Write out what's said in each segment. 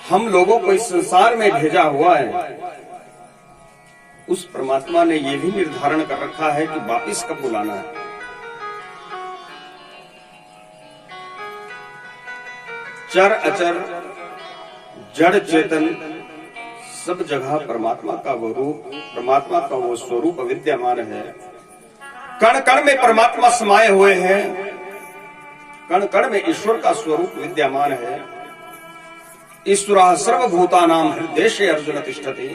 हम लोगों को इस संसार में भेजा हुआ है, उस परमात्मा ने यह भी निर्धारण कर रखा है कि वापिस कब बुलाना है। चर अचर जड़ चेतन सब जगह परमात्मा का वो रूप, परमात्मा का वो स्वरूप विद्यमान है। कण कण में परमात्मा समाये हुए हैं, कण कण में ईश्वर का स्वरूप विद्यमान है। ईश्वरः सर्वभूतानां हृदयेषु अर्जुन तिष्ठति।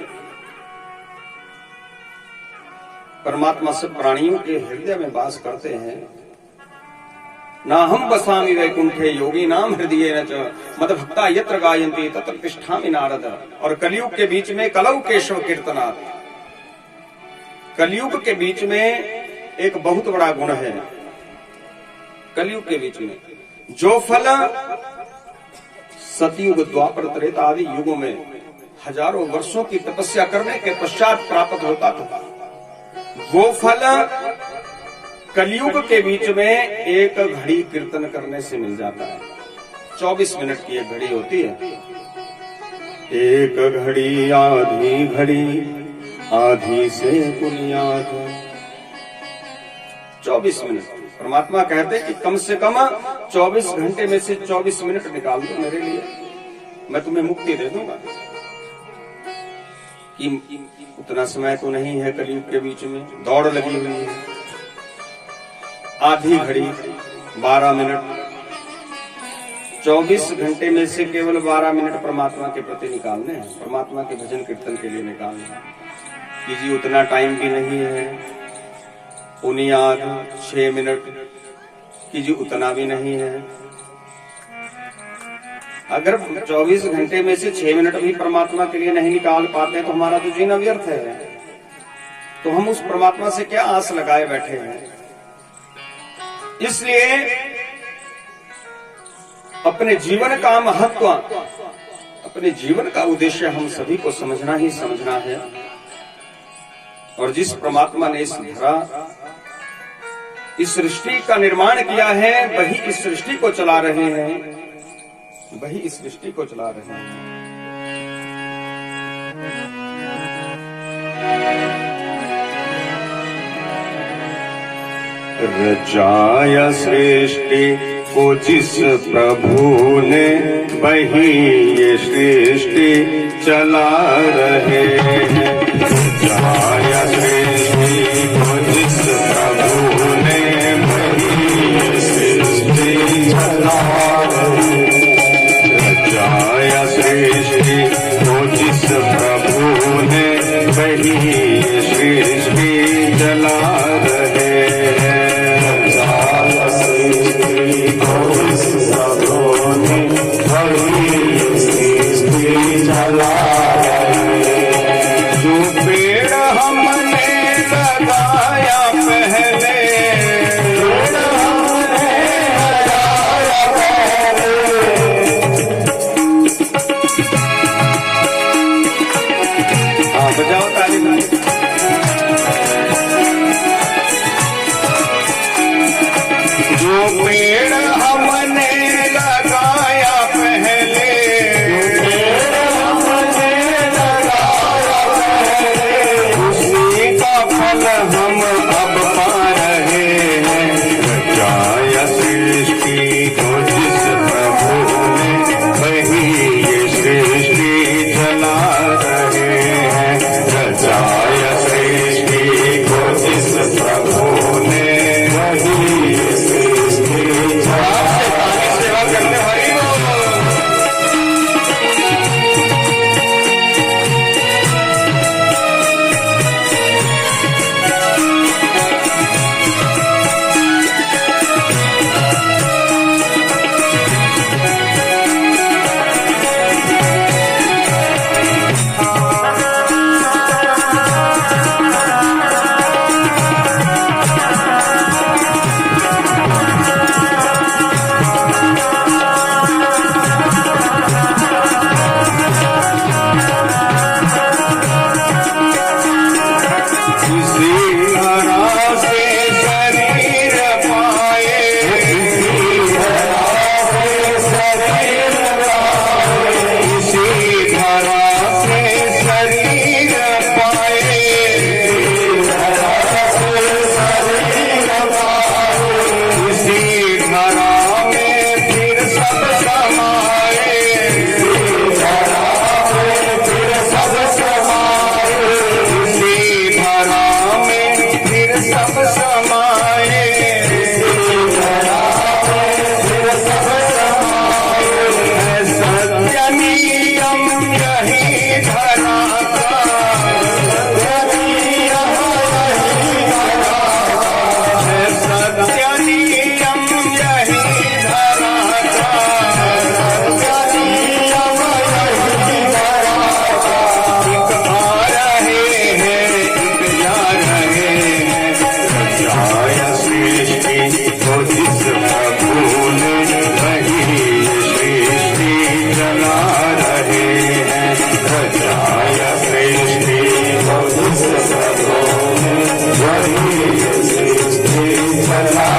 परमात्मा सब प्राणियों के हृदय में वास करते हैं। ना हम बसामि वैकुंठे योगी नाम हृदय न च मदभक्ता यत्र गायन्ति तत्र तिष्ठामि नारद। और कलयुग के बीच में कलौ केशव कीर्तनात्, कलयुग के बीच में एक बहुत बड़ा गुण है। कलयुग के बीच में जो फल सतयुग द्वापर त्रेता आदि युगों में हजारों वर्षों की तपस्या करने के पश्चात प्राप्त होता था, वो फल कलयुग के बीच में एक घड़ी कीर्तन करने से मिल जाता है। 24 मिनट की एक घड़ी होती है। एक घड़ी आधी घड़ी आधी से बुनियाद। 24 मिनट परमात्मा कहते कि कम से कम 24 घंटे में से 24 मिनट निकाल दो मेरे लिए, मैं तुम्हें मुक्ति दे दूंगा। कि उतना समय तो नहीं है कलयुग के बीच में, दौड़ लगी हुई है। आधी घड़ी 12 मिनट, 24 घंटे में से केवल 12 मिनट परमात्मा के प्रति निकालने हैं, परमात्मा के भजन कीर्तन के लिए निकालने हैं। कि जी उतना टाइम भी नहीं है। पुनियाद 6 मिनट, कि जी उतना भी नहीं है। अगर 24 घंटे में से 6 मिनट भी परमात्मा के लिए नहीं निकाल पाते तो हमारा तो जीना व्यर्थ है। तो हम उस परमात्मा से क्या आस लगाए बैठे हैं। इसलिए अपने जीवन का महत्व, अपने जीवन का उद्देश्य हम सभी को समझना ही समझना है। और जिस परमात्मा ने इस धरा, इस सृष्टि का निर्माण किया है, वही इस सृष्टि को चला रहे हैं, वही इस सृष्टि को चला रहे हैं। रचाया सृष्टि को जिस प्रभु ने, वही ये सृष्टि चला रहे हैं। रचाया सृष्टि को जिस प्रभु ने, वही ये सृष्टि चला रहे हैं। रचाया सृष्टि को जिस प्रभु ने, वही ये सृष्टि चला रहे हैं। जो पेड़ हमने लगाया पहले, बजाओ ताली। जो पेड़ हमने लगाया पहले, जो पेड़ हमने चला रहे हैं, रचाया सृष्टि को जिस प्रभु ने, वही सृष्टि चला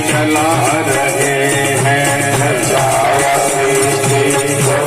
चला रहे हैं, रचाया सृष्टि को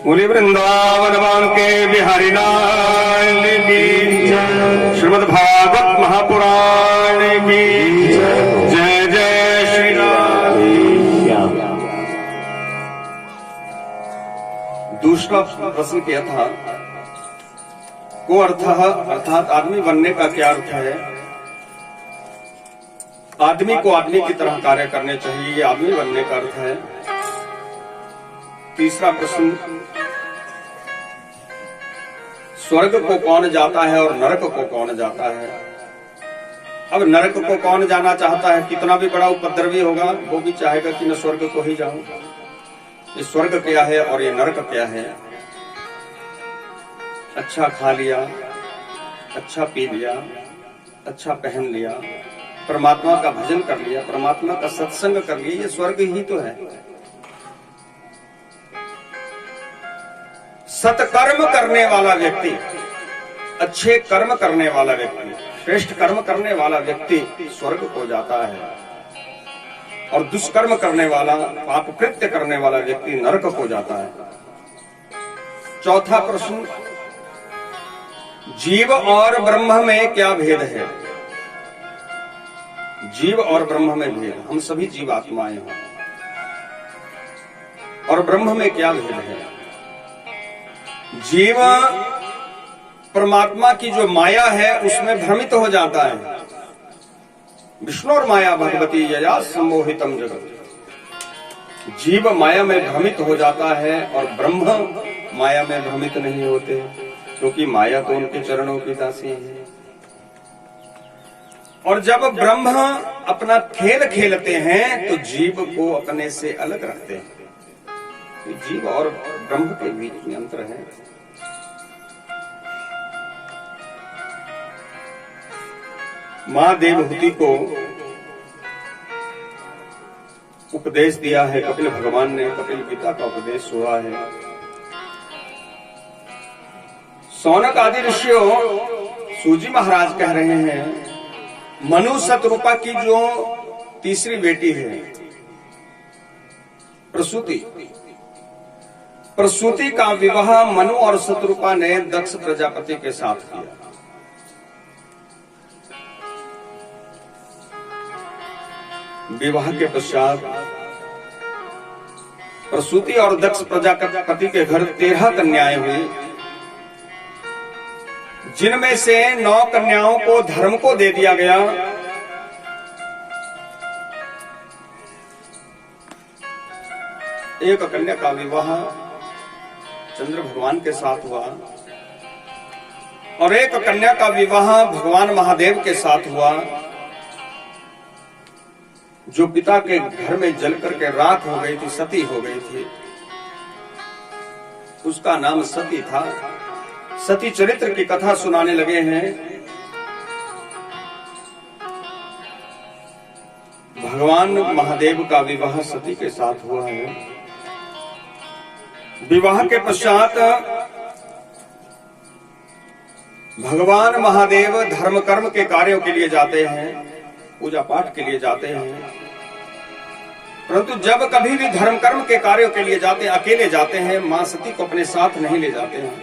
बोले वृंदावन बांके बिहारी लाल की श्रीमद् भागवत महापुराण की जय जय श्री राम। दूसरा प्रश्न किया था को अर्थ अर्थात आदमी बनने का क्या अर्थ है। आदमी को आदमी की तरह कार्य करने चाहिए, ये आदमी बनने का अर्थ है। तीसरा प्रश्न स्वर्ग को कौन जाता है और नरक को कौन जाता है। अब नरक को कौन जाना चाहता है, कितना भी बड़ा उपद्रवी होगा वो भी चाहेगा कि मैं स्वर्ग को ही जाऊं। ये स्वर्ग क्या है और ये नरक क्या है। अच्छा खा लिया, अच्छा पी लिया, अच्छा पहन लिया, परमात्मा का भजन कर लिया, परमात्मा का सत्संग कर लिया, ये स्वर्ग ही तो है। सत्कर्म करने वाला व्यक्ति, अच्छे कर्म करने वाला व्यक्ति, श्रेष्ठ कर्म करने वाला व्यक्ति स्वर्ग को जाता है और दुष्कर्म करने वाला, पाप कृत्य करने वाला व्यक्ति नरक को जाता है। चौथा प्रश्न जीव और ब्रह्म में क्या भेद है। जीव और ब्रह्म में भेद, हम सभी जीवात्माएं हैं और ब्रह्म में क्या भेद है। जीव परमात्मा की जो माया है उसमें भ्रमित हो जाता है। विष्णु और माया भगवती यया सम्मोहितम जगत। जीव माया में भ्रमित हो जाता है और ब्रह्म माया में भ्रमित नहीं होते, क्योंकि माया तो उनके चरणों की दासी है। और जब ब्रह्म अपना खेल खेलते हैं तो जीव को अपने से अलग रखते हैं। जीव और ब्रह्म के बीच में अंतर है। मां देवहूति को उपदेश दिया है कपिल भगवान ने, कपिल पिता का उपदेश हुआ है। सौनक आदि ऋषियों, सूजी महाराज कह रहे हैं मनु शतरूपा की जो तीसरी बेटी है प्रसूति का विवाह मनु और शतरूपा ने दक्ष प्रजापति के साथ किया। विवाह के पश्चात प्रसूति और दक्ष प्रजापति के घर 13 कन्याएं हुई, जिनमें से 9 कन्याओं को धर्म को दे दिया गया। एक कन्या का विवाह चंद्र भगवान के साथ हुआ और एक कन्या का विवाह भगवान महादेव के साथ हुआ, जो पिता के घर में जल करके राख हो गई थी, सती हो गई थी। उसका नाम सती था। सती चरित्र की कथा सुनाने लगे हैं। भगवान महादेव का विवाह सती के साथ हुआ है। विवाह के पश्चात भगवान महादेव धर्म कर्म के कार्यों के लिए जाते हैं, पूजा पाठ के लिए जाते हैं। परंतु जब कभी भी धर्म कर्म के कार्यों के लिए जाते हैं, अकेले जाते हैं, मां सती को अपने साथ नहीं ले जाते हैं।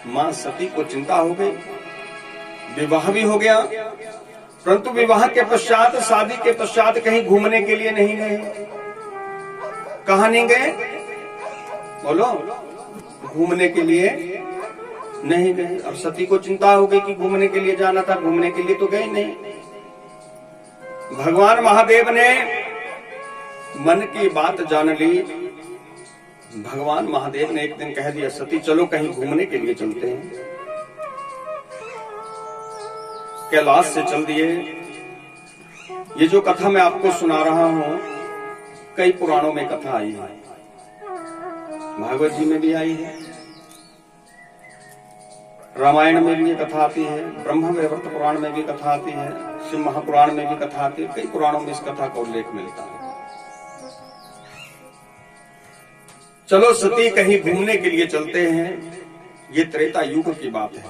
मां सती को चिंता हो गई, विवाह भी हो गया, परंतु विवाह के पश्चात, शादी के पश्चात कहीं घूमने के लिए नहीं गए। कहां नहीं गए बोलो? घूमने के लिए नहीं गए। अब सती को चिंता हो गई कि घूमने के लिए जाना था, घूमने के लिए तो गए नहीं। भगवान महादेव ने मन की बात जान ली। भगवान महादेव ने एक दिन कह दिया, सती चलो कहीं घूमने के लिए चलते हैं। कैलाश से चल दिए। ये जो कथा मैं आपको सुना रहा हूं, कई पुराणों में कथा आई है, भागवत जी में भी आई है, रामायण में भी ये कथा आती है, ब्रह्म वैवर्त पुराण में भी कथा आती है, शिव महापुराण में भी कथा आती है। कई पुराणों में इस कथा का उल्लेख मिलता है। चलो सती कहीं घूमने के लिए चलते हैं। ये त्रेता युग की बात है।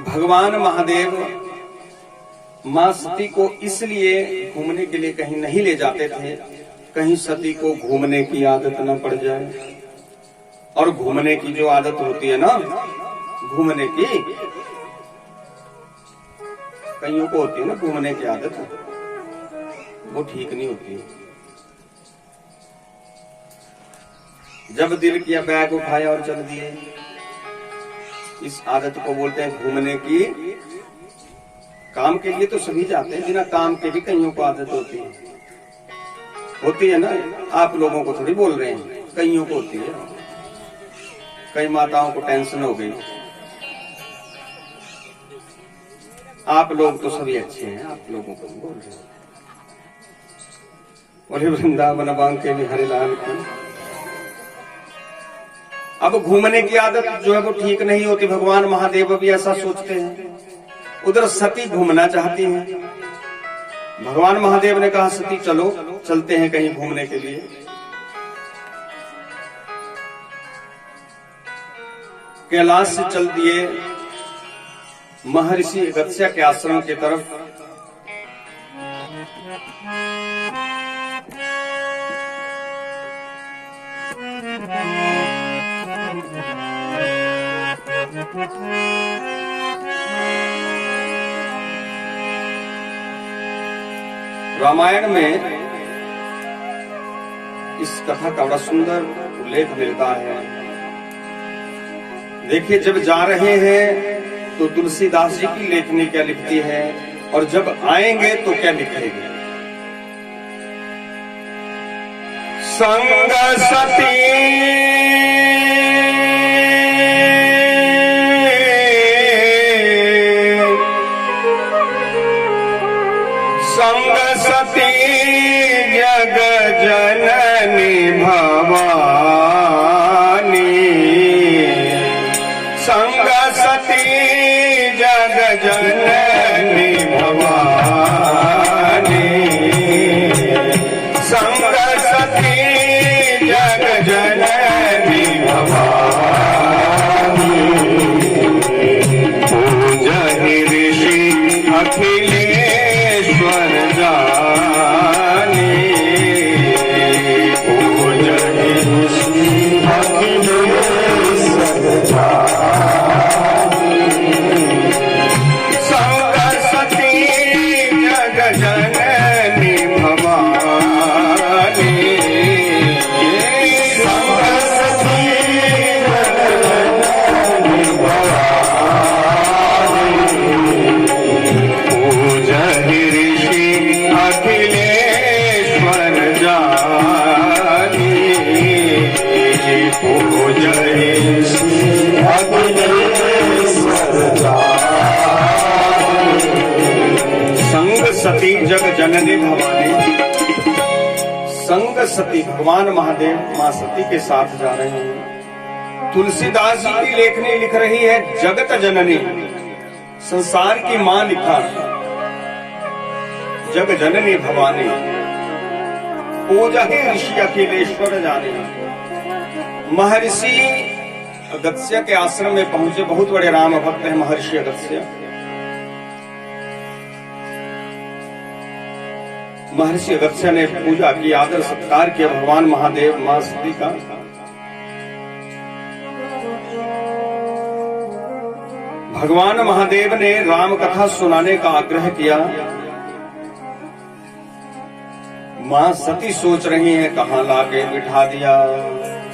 भगवान महादेव मां सती को इसलिए घूमने के लिए कहीं नहीं ले जाते थे, कहीं सती को घूमने की आदत न पड़ जाए। और घूमने की जो आदत होती है ना, घूमने की कईयों को होती है ना, घूमने की आदत वो ठीक नहीं होती। जब दिल किया बैग उठाया और चल दिए, इस आदत को बोलते हैं घूमने की। काम के लिए तो सभी जाते हैं, बिना काम के भी कईयों को आदत होती है ना। आप लोगों को थोड़ी बोल रहे हैं, कईयों को होती है। कई माताओं को टेंशन हो गई। आप लोग तो सभी अच्छे हैं, आप लोगों को बोल रहे हैं। और वृंदावन बांके भी हरे लाल की। अब घूमने की आदत जो है वो ठीक नहीं होती। भगवान महादेव भी ऐसा सोचते हैं। उधर सती घूमना चाहती हैं। भगवान महादेव ने कहा सती चलो, चलते हैं कहीं घूमने के लिए। कैलाश से चल दिए महर्षि अगस्त्य के आश्रम की तरफ। रामायण में इस कथा का बड़ा सुंदर उल्लेख मिलता है। देखिए, जब जा रहे हैं तो तुलसीदास जी की लेखनी क्या लिखती है, और जब आएंगे तो क्या लिखेंगे। संग सती संग सती जग जननी भवानी। संग सती जग जननी भवानी। संग सती जग जननी भवानी। पूजहि ऋषि अखिलेश्वर जानी। पूजहि ऋषि अखिलेश्वर जानी। संग सती जग जननी भवानी। संग सती जग जननी भवानी। पूजहि ऋषि अखिलेश्वर जानी। पूजहि ऋषि अखिलेश्वर जानी। संग सती जग जननी भवानी। संग सती भगवान महादेव मां सती के साथ जा रहे हैं। तुलसीदास जी की लेखनी लिख रही है जगत जननी, संसार की मां लिखा जग जननी भवानी। पूजहि ऋषि अखिलेश्वर जाने। महर्षि अगस्त्य के आश्रम में पहुंचे। बहुत बड़े राम भक्त हैं महर्षि अगस्त्य। महर्षि अगस्त्य ने पूजा की, आदर सत्कार किया भगवान महादेव मां सती का। भगवान महादेव ने राम कथा सुनाने का आग्रह किया। मां सती सोच रही है कहां लाके बिठा दिया।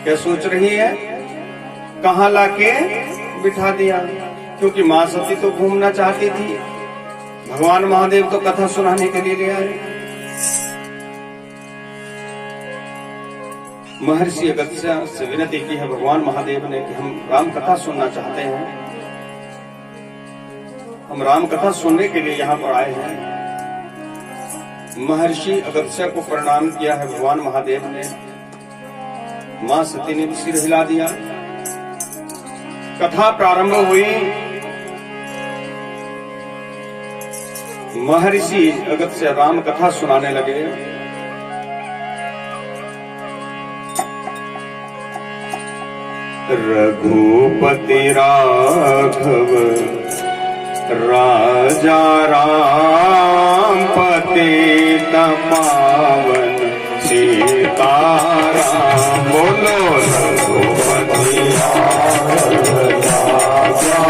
क्या सोच रही है? कहां लाके बिठा दिया। क्योंकि मां सती तो घूमना चाहती थी, भगवान महादेव तो कथा सुनाने के लिए ले आए। महर्षि अगस्त्य से विनती की है भगवान महादेव ने कि हम राम कथा सुनना चाहते हैं, हम राम कथा सुनने के लिए यहाँ पर आए हैं। महर्षि अगस्त्य को प्रणाम किया है भगवान महादेव ने। मां सती ने भी सिर हिला दिया। कथा प्रारंभ हुई। महर्षि अगस्त्य राम कथा सुनाने लगे। रघुपति राघव राजा राम पतित पावन सीताराम। बोलो रघुपति राघव राजा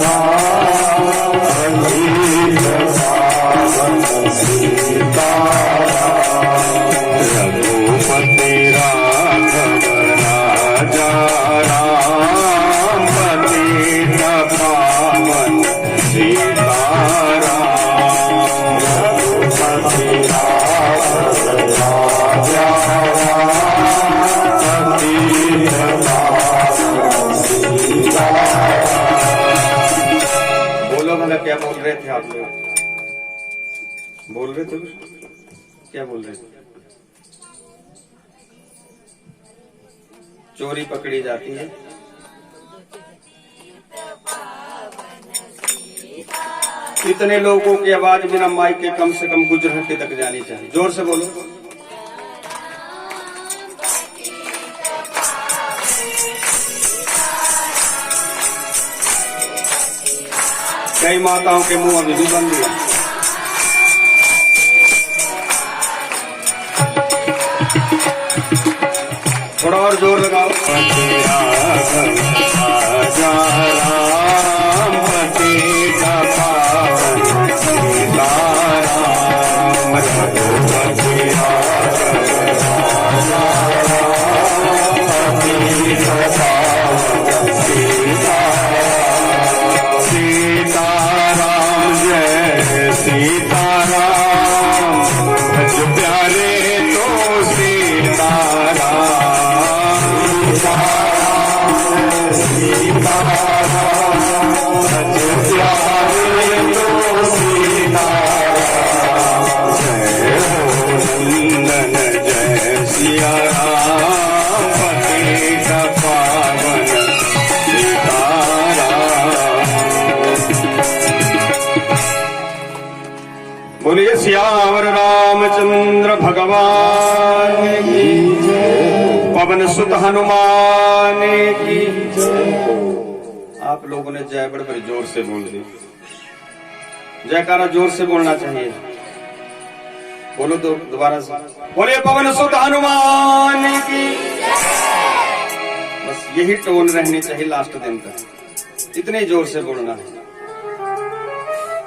राम पतित पावन सीताराम। रघुपति राघव राजा राम पतित पावन सीताराम। रघुपति राघव राजा राम पतित पावन सीताराम। बोलो भला क्या बोल रहे थे आप लोग? बोल रहे थे क्या बोल रहे थे? चोरी पकड़ी जाती है। इतने लोगों की आवाज बिना माइक के कम से कम गुजराती तक जानी चाहिए। जोर से बोलो। कई माताओं के मुंह अभी भी बंद है। थोड़ा और जोर लगाओ। राजा राम पतित पावन सीताराम। रघुपति राघव राजा राम पतित पावन सीताराम। सीताराम जय सीताराम भज प्यारे तो सीताराम। बोलिए सियावर रामचंद्र भगवान की जय। पवन सुत हनुमान की जय। आप लोगों ने जय बड़े जोर से बोल दी। जयकारा जोर से बोलना चाहिए। बोलो तो दोबारा से। बोलिए पवन सुत हनुमान की जय। बस यही टोन रहनी चाहिए लास्ट दिन तक। इतने जोर से बोलना है।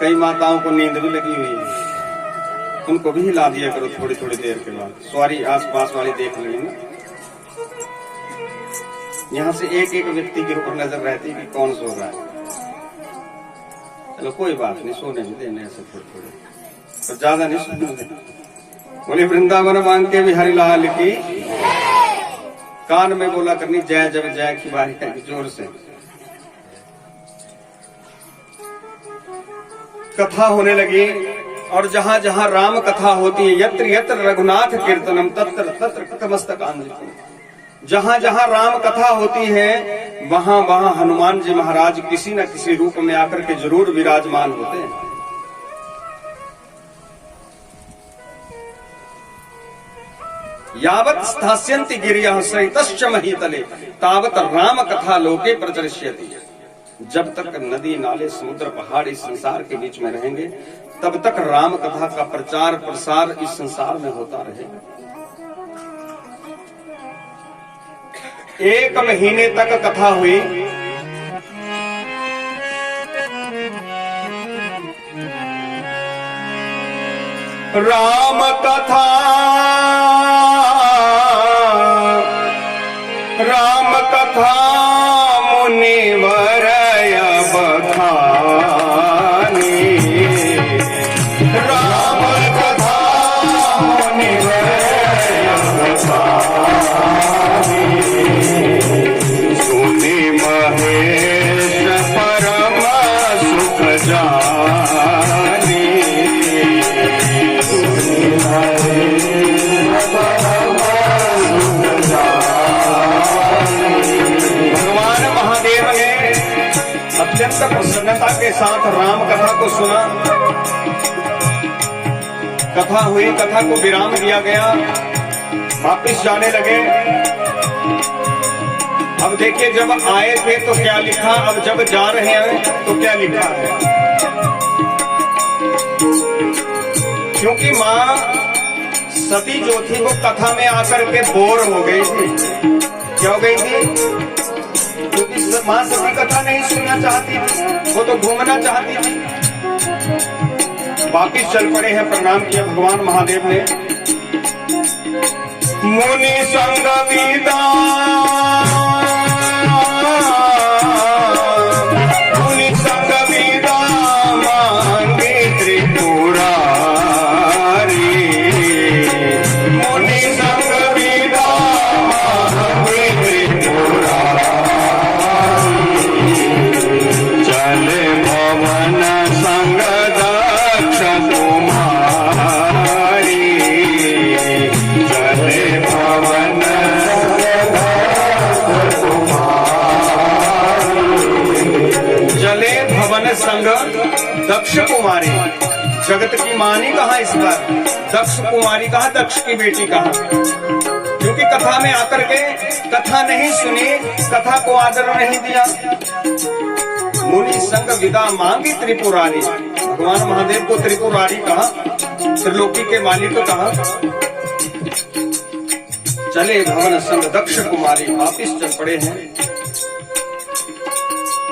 कई माताओं को नींद भी लगी हुई है, उनको भी हिला दिया करो थोड़ी थोड़ी देर के बाद। सॉरी आसपास वाली देख लेंगे ना। यहाँ से एक एक व्यक्ति के ऊपर नजर रहती है कि कौन सो रहा है। चलो कोई बात नहीं, सोने नहीं देने ऐसे थोड़े थोड़े, तो ज्यादा नहीं सोने देने। बोले वृंदावन मांग के बिहारी लाल की। कान में बोला करनी जय जब जय की बारी है जोर से। कथा होने लगी और जहां जहां राम कथा होती है, यत्र यत्र रघुनाथ कीर्तनम तत्र तत्र कृतमस्तकांजलि। जहां जहां राम कथा होती है वहां वहां हनुमान जी महाराज किसी न किसी रूप में आकर के जरूर विराजमान होते हैं। यावत् स्थास्यन्ति गिरियः सरितश्च महीतले तावत् राम कथा लोके प्रचलिष्यति। जब तक नदी नाले समुद्र पहाड़ इस संसार के बीच में रहेंगे तब तक राम कथा का प्रचार प्रसार इस संसार में होता रहेगा। 1 महीने तक कथा हुई। राम कथा मुनिवर बखानी। राम कथा मुनिवर बखानी। सुनि महेश परम सुख जानी। सुनि महेश के साथ राम कथा को सुना। कथा हुई, कथा को विराम दिया गया, वापिस जाने लगे। अब देखिए, जब आए थे तो क्या लिखा, अब जब जा रहे हैं तो क्या लिखा है। क्योंकि मां सती जो थी वो कथा में आकर के बोर हो गई थी। क्या हो गई थी? क्योंकि मां सती कथा नहीं सुनना चाहती थी, वो तो घूमना चाहती थी। वापिस चल पड़े हैं, प्रणाम किया भगवान महादेव ने। मुनि संग विदा, मुनि संग विदा मांगे त्रिपुरारी, मुनि संग विदा मांगे त्रिपुरारी। चले भवन संग दक्ष कुमारी, चले भवन चले भवन संग दक्ष कुमारी। जगत की मानी कहा इस बार, दक्ष कुमारी कहा, दक्ष की बेटी कहा। क्योंकि कथा में आकर के कथा नहीं सुनी, कथा को आदर नहीं दिया। मुनि संग विदा मांगी त्रिपुरारी, भगवान महादेव को त्रिपुरारी कहा, त्रिलोकी के मालिक को कहा। चले भवन संग दक्ष कुमारी, वापिस चल पड़े हैं।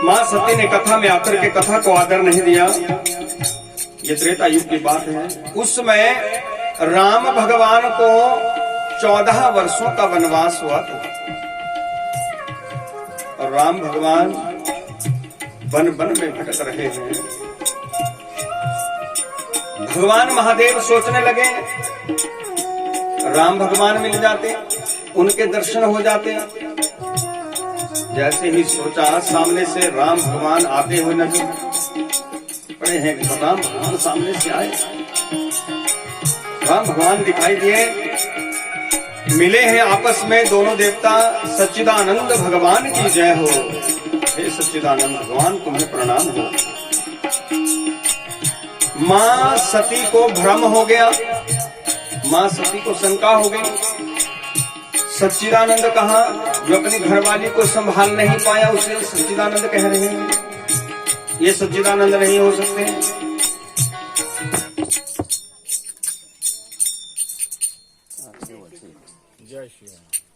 मां सती ने कथा में आकर के कथा को आदर नहीं दिया। ये त्रेता युग की बात है। उस समय राम भगवान को 14 वर्षों का वनवास हुआ था और राम भगवान वन वन में भटक रहे हैं। भगवान महादेव सोचने लगे राम भगवान मिल जाते, उनके दर्शन हो जाते। जैसे ही सोचा, सामने से राम भगवान आते हुए नजर पड़े हैं। राम भगवान सामने से आए, राम भगवान दिखाई दिए, मिले हैं आपस में दोनों देवता। सच्चिदानंद भगवान की जय हो। हे सच्चिदानंद भगवान, तुम्हें प्रणाम हो। मां सती को भ्रम हो गया, मां सती को शंका हो गई। सच्चिदानंद कहा, जो अपनी घरवाली को संभाल नहीं पाया उसे सच्चिदानंद कह रहे हैं। ये सच्चिदानंद नहीं हो सकते। जय श्री राम।